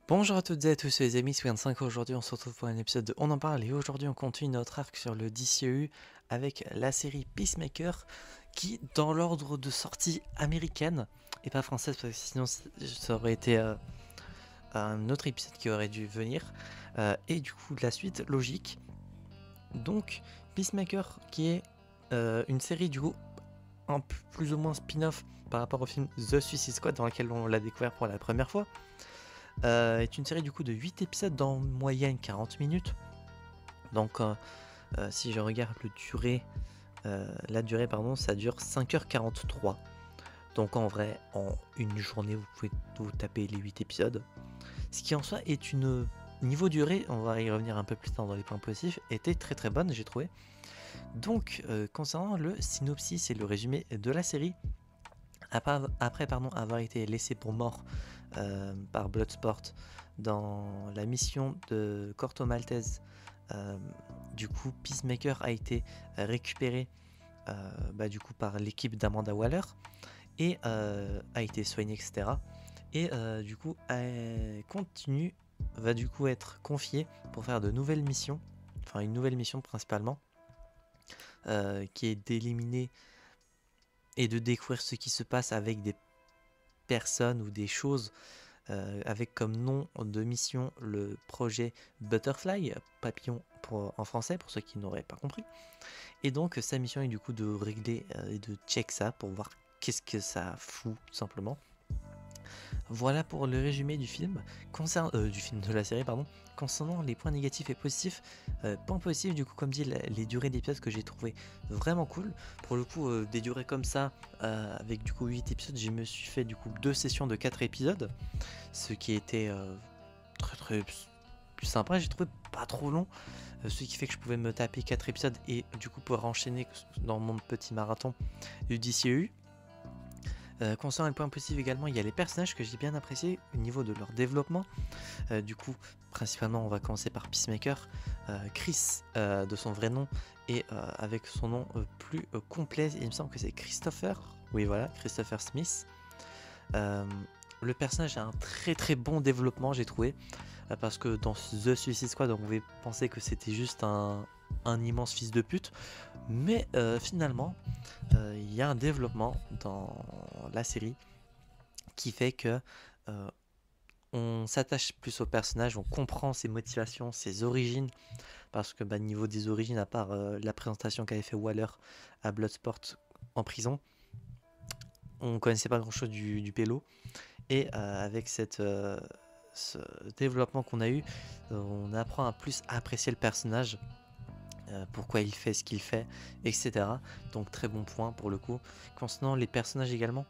Bonjour à toutes et à tous les amis, c'est 25. Aujourd'hui on se retrouve pour un épisode de On en parle et aujourd'hui on continue notre arc sur le DCEU avec la série Peacemaker qui dans l'ordre de sortie américaine et pas française parce que sinon ça aurait été un autre épisode qui aurait dû venir et du coup la suite logique. Donc Peacemaker qui est une série du coup un plus ou moins spin-off par rapport au film The Suicide Squad dans lequel on l'a découvert pour la première fois. Est une série du coup de 8 épisodes d'en moyenne 40 minutes. Donc si je regarde la durée pardon, ça dure 5h43. Donc en vrai, en une journée, vous pouvez vous taper les 8 épisodes. Ce qui en soi est une niveau durée, on va y revenir un peu plus tard dans les points positifs, était très très bonne j'ai trouvé. Donc concernant le synopsis et le résumé de la série, après avoir été laissé pour mort par Bloodsport dans la mission de Corto Maltese, du coup Peacemaker a été récupéré du coup par l'équipe d'Amanda Waller et a été soigné, etc. Et du coup va du coup être confié pour faire de nouvelles missions, enfin une nouvelle mission principalement, qui est d'éliminer et de découvrir ce qui se passe avec des personnes ou des choses avec comme nom de mission le projet Butterfly, papillon en français pour ceux qui n'auraient pas compris. Et donc sa mission est du coup de régler et de check ça pour voir qu'est-ce que ça fout tout simplement. Voilà pour le résumé du film, du film de la série pardon. Concernant les points négatifs et positifs, point positif du coup comme dit les durées d'épisodes que j'ai trouvé vraiment cool. Pour le coup des durées comme ça, avec du coup 8 épisodes, je me suis fait du coup 2 sessions de 4 épisodes, ce qui était très plus sympa, j'ai trouvé pas trop long, ce qui fait que je pouvais me taper 4 épisodes et du coup pouvoir enchaîner dans mon petit marathon du DCEU. Concernant les points positifs également, il y a les personnages que j'ai bien appréciés au niveau de leur développement. Du coup, principalement, on va commencer par Peacemaker, Chris de son vrai nom et avec son nom plus complet, il me semble que c'est Christopher. Oui, voilà, Christopher Smith. Le personnage a un très très bon développement, j'ai trouvé, parce que dans The Suicide Squad, on pouvait penser que c'était juste un immense fils de pute, mais finalement, il y a un développement dans la série qui fait que on s'attache plus au personnage, on comprend ses motivations, ses origines, parce que niveau des origines, à part la présentation qu'avait fait Waller à Bloodsport en prison, on connaissait pas grand chose du pélo. Et avec ce développement qu'on a eu, on apprend à plus apprécier le personnage, pourquoi il fait ce qu'il fait, etc. Donc très bon point pour le coup. Concernant les personnages également,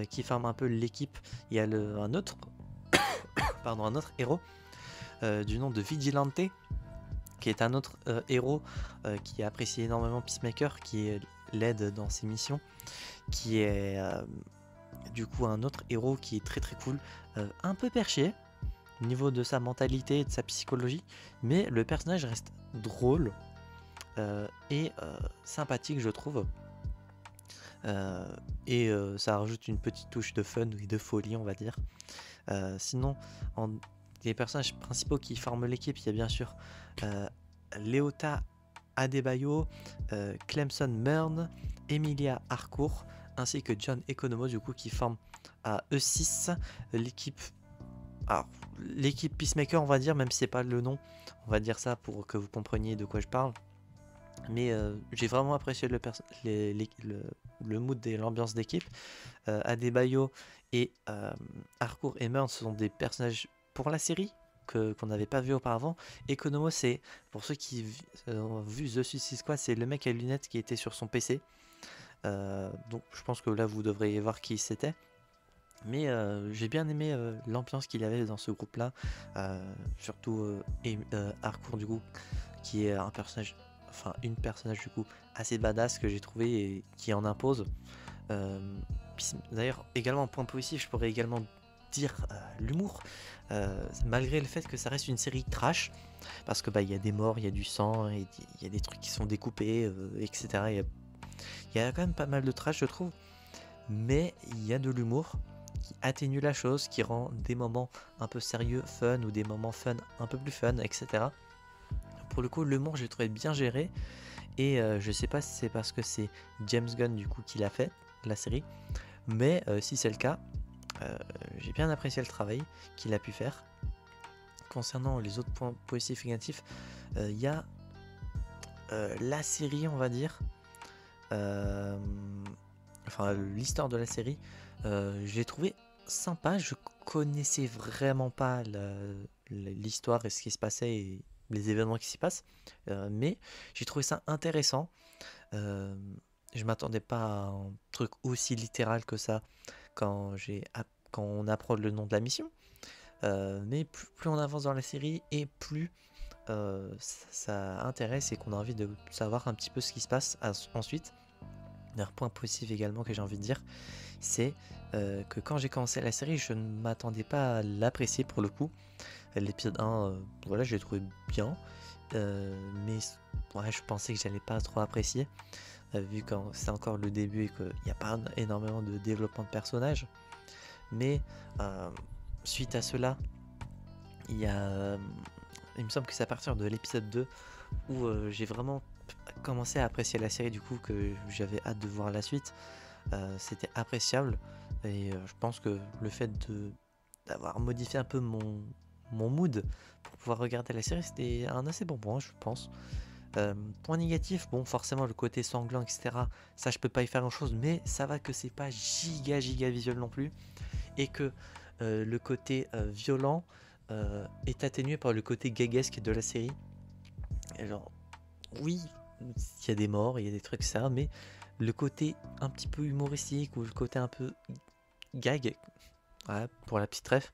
qui forment un peu l'équipe, il y a un autre héros du nom de Vigilante, qui est un autre héros qui apprécie énormément Peacemaker, qui l'aide dans ses missions, qui est du coup un autre héros qui est très très cool, un peu perché au niveau de sa mentalité et de sa psychologie, mais le personnage reste drôle et sympathique je trouve. Ça rajoute une petite touche de fun et de folie on va dire. Sinon, les personnages principaux qui forment l'équipe, il y a bien sûr Leota Adebayo, Clemson Mern, Emilia Harcourt, ainsi que John Economo du coup qui forment à E6 l'équipe. Alors, l'équipe Peacemaker on va dire, même si c'est pas le nom, on va dire ça pour que vous compreniez de quoi je parle. Mais j'ai vraiment apprécié le mood et l'ambiance d'équipe. Adebayo et Harcourt et Mern ce sont des personnages pour la série qu'on n'avait pas vu auparavant. Economo, c'est pour ceux qui ont vu The Suicide Squad, c'est le mec à lunettes qui était sur son PC. Donc je pense que là vous devriez voir qui c'était. Mais j'ai bien aimé l'ambiance qu'il avait dans ce groupe là, surtout Harcourt du coup, qui est une personnage du coup assez badass que j'ai trouvé et qui en impose. D'ailleurs également point positif, je pourrais également dire l'humour, malgré le fait que ça reste une série trash, parce que il y a des morts, il y a du sang, il y a des trucs qui sont découpés, etc. Il y a quand même pas mal de trash je trouve, mais il y a de l'humour. qui atténue la chose, qui rend des moments un peu sérieux fun ou des moments fun un peu plus fun, etc. Pour le coup, l'humour, j'ai trouvé bien géré. Et je sais pas si c'est parce que c'est James Gunn du coup qui l'a fait, la série. Mais si c'est le cas, j'ai bien apprécié le travail qu'il a pu faire. Concernant les autres points positifs et négatifs, il y a la série, on va dire. Enfin, l'histoire de la série, je l'ai trouvé sympa. Je connaissais vraiment pas l'histoire et ce qui se passait et les événements qui s'y passent. Mais j'ai trouvé ça intéressant. Euh, je m'attendais pas à un truc aussi littéral que ça quand on apprend le nom de la mission. Mais plus on avance dans la série et plus ça intéresse et qu'on a envie de savoir un petit peu ce qui se passe ensuite. Un point positif également que j'ai envie de dire, c'est que quand j'ai commencé la série, je ne m'attendais pas à l'apprécier pour le coup. L'épisode 1, voilà, je l'ai trouvé bien, mais ouais, je pensais que j'allais pas trop apprécier, vu que c'est encore le début et qu'il n'y a pas énormément de développement de personnages. Mais suite à cela, il me semble que c'est à partir de l'épisode 2 où j'ai vraiment commencé à apprécier la série, du coup que j'avais hâte de voir la suite. C'était appréciable et je pense que le fait d'avoir modifié un peu mon mood pour pouvoir regarder la série, c'était un assez bon point, je pense. Point négatif, bon, forcément le côté sanglant, etc. Ça, je peux pas y faire grand chose, mais ça va que c'est pas giga visuel non plus, et que le côté violent est atténué par le côté gaguesque de la série. Et genre, oui, il y a des morts, il y a des trucs ça, mais le côté un petit peu humoristique ou le côté un peu gag, voilà, pour la petite ref,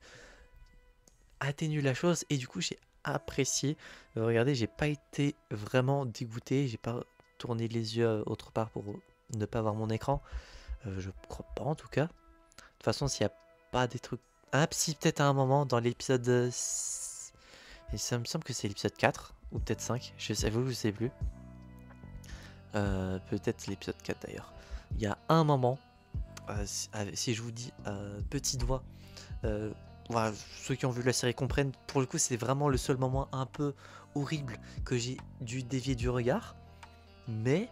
atténue la chose et du coup j'ai apprécié. Regardez, j'ai pas été vraiment dégoûté, j'ai pas tourné les yeux autre part pour ne pas voir mon écran. Je crois pas en tout cas. De toute façon, s'il y a pas des trucs. Ah, si, peut-être à un moment dans l'épisode. Et ça me semble que c'est l'épisode 4 ou peut-être 5, je sais plus. Peut-être l'épisode 4 d'ailleurs. Il y a un moment, si je vous dis petit doigt, voilà, ceux qui ont vu la série comprennent, pour le coup c'est vraiment le seul moment un peu horrible que j'ai dû dévier du regard. Mais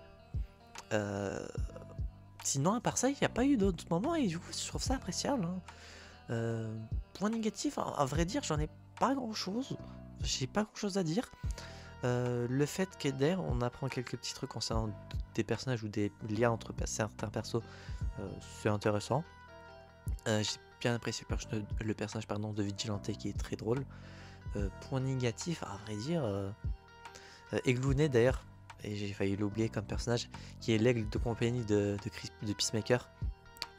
sinon à part ça, il n'y a pas eu d'autres moments et du coup je trouve ça appréciable, hein. Point négatif, à vrai dire, j'en ai pas grand chose. J'ai pas grand chose à dire. Le fait qu'Eder, on apprend quelques petits trucs concernant des personnages ou des liens entre certains persos, c'est intéressant. J'ai bien apprécié le personnage de Vigilante qui est très drôle. Point négatif, à vrai dire, Eglounet d'ailleurs, et j'ai failli l'oublier comme personnage, qui est l'aigle de compagnie de Peacemaker,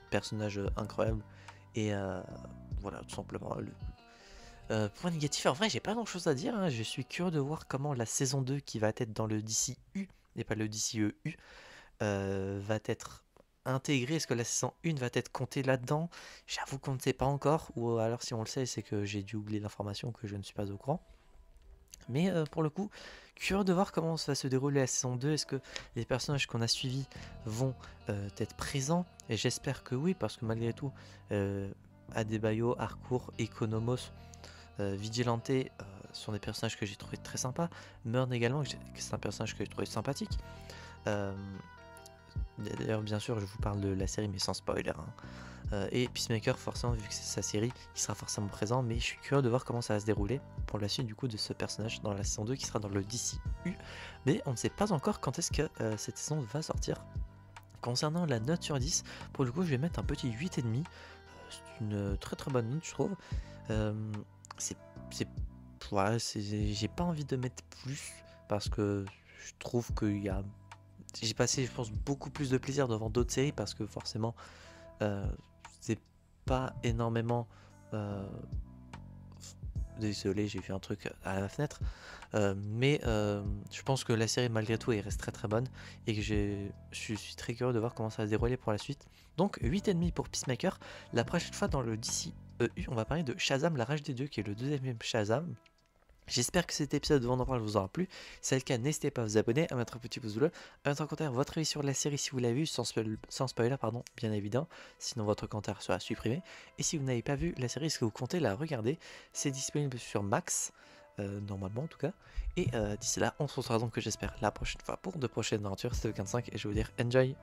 personnage incroyable. Et voilà, tout simplement. Point négatif, en vrai, j'ai pas grand chose à dire, hein. Je suis curieux de voir comment la saison 2 qui va être dans le DCU et pas le DCEU va être intégrée. Est-ce que la saison 1 va être comptée là-dedans? J'avoue qu'on ne sait pas encore, ou alors si on le sait, c'est que j'ai dû oublier l'information, que je ne suis pas au courant. Mais pour le coup, curieux de voir comment ça va se dérouler la saison 2. Est-ce que les personnages qu'on a suivis vont être présents? Et j'espère que oui, parce que malgré tout, Adebayo, Harcourt, Economos, Vigilante sont des personnages que j'ai trouvé très sympas. Murn également, c'est un personnage que j'ai trouvé sympathique. D'ailleurs, bien sûr, je vous parle de la série, mais sans spoiler, hein. Et Peacemaker, forcément, vu que c'est sa série, il sera forcément présent, mais je suis curieux de voir comment ça va se dérouler pour la suite du coup de ce personnage dans la saison 2 qui sera dans le DCU. Mais on ne sait pas encore quand est-ce que cette saison va sortir. Concernant la note sur 10, pour le coup, je vais mettre un petit 8,5. C'est une très très bonne note, je trouve. Ouais, j'ai pas envie de mettre plus parce que je trouve qu'il y a. J'ai passé, je pense, beaucoup plus de plaisir devant d'autres séries parce que forcément, c'est pas énormément. Désolé, j'ai vu un truc à la fenêtre. Mais je pense que la série, malgré tout, elle reste très très bonne et que je suis très curieux de voir comment ça va se dérouler pour la suite. Donc, 8,5 pour Peacemaker. La prochaine fois, dans le DCEU, on va parler de Shazam, la rage des dieux, qui est le deuxième Shazam. J'espère que cet épisode de On en parle vous aura plu. Si c'est le cas, n'hésitez pas à vous abonner, à mettre un petit pouce bleu, à mettre en commentaire votre avis sur la série si vous l'avez vue, sans spoiler, pardon, bien évident. Sinon votre commentaire sera supprimé. Et si vous n'avez pas vu la série, est-ce que vous comptez la regarder? C'est disponible sur Max, normalement en tout cas. Et d'ici là, on se retrouvera donc, j'espère, la prochaine fois pour de prochaines aventures. C'était le 15 et je vais vous dire enjoy!